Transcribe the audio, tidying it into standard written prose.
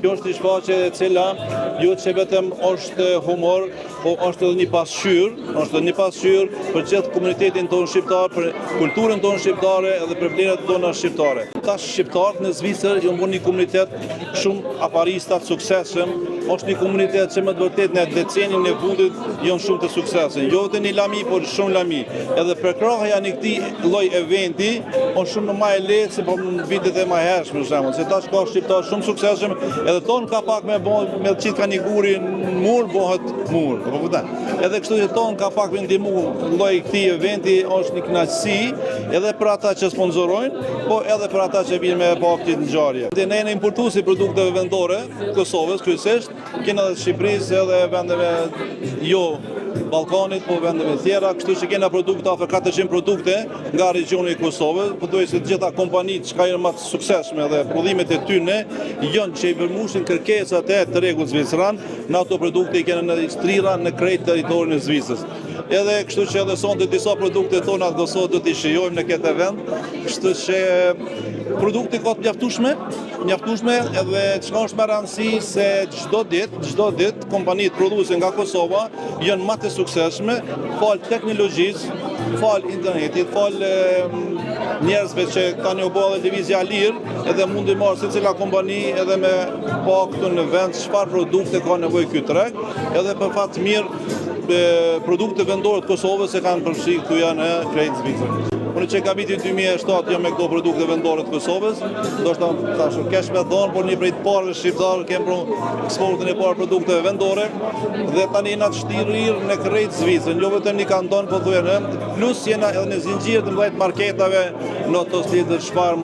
Kjo është një shfaqje e cila jo që vetëm është humor, po është edhe një pasqyrë për gjithë komunitetin tonë shqiptar, për kulturën tonë shqiptare edhe për vlerat tona shqiptare. Tash shqiptarët në Zvicër janë bërë një komunitet shumë aparistat, suksesshëm, është një komunitet që më të vërtet në decenien e fundit janë shumë të suksesshëm. Jo vetëm një lami, por shumë lami. Edhe përkrahja në këtij lloj eventi është shumë më e lehtë se në vitet e mëhershme për shembull, se tash ka shqiptar shumë suksesshëm, edhe ton ka pak me qitë ka një guri në mur bëhet mur. Po kupton? Edhe kështu që ton ka pak me ndihmu lloj këtij eventi është një kënaqësi edhe për ata që sponsorojnë, po edhe për ata që vinë me pa këtë ngjarje. Ne jemi importuesi produkteve vendore të Kosovës kryesisht, kena edhe Shqipërisë edhe vendeve jo Ballkanit, po vendeve tjera, kështu që kena produkte afër 400 produkte nga regioni i Kosovës, pothuajse se të gjitha kompanitë që janë më të suksesshme dhe prodhimet e tyre janë që i përmbushin kërkesat e të rregullt zviceran, në ato produkte i kena në strira në krejt territorin e Zvicrës. Edhe kështu që edhe sonte disa produkte tona të Kosovës do t'i shijojmë në këtë vend, kështu që produkti ka të mjaftueshme edhe çka është më rëndësi se çdo ditë kompanitë prodhuese nga Kosova janë më të suksesshme fal teknologjisë, fal internetit, fal njerëzve që tani u bë edhe divizja lirë, edhe mundi marrë secila kompani edhe me pa këtu në vend çfarë produkte ka nevojë ky treg, edhe për fat mirë produkte vendore të Kosovës se kanë përfshi këtu janë krejt Zvicër. Unë që ka viti 2007 jam me këto produkte vendore të Kosovës, ndoshta tash kesh me thonë, por një prej të parëve shqiptarë kemë për eksportin e parë produkteve vendore dhe tani jena të shtirir në krejt Zvicrën, jo vetëm një kanton, po thuajnë, plus jena edhe në zinxhir të mëdhtë marketave, në ato stilë çfarë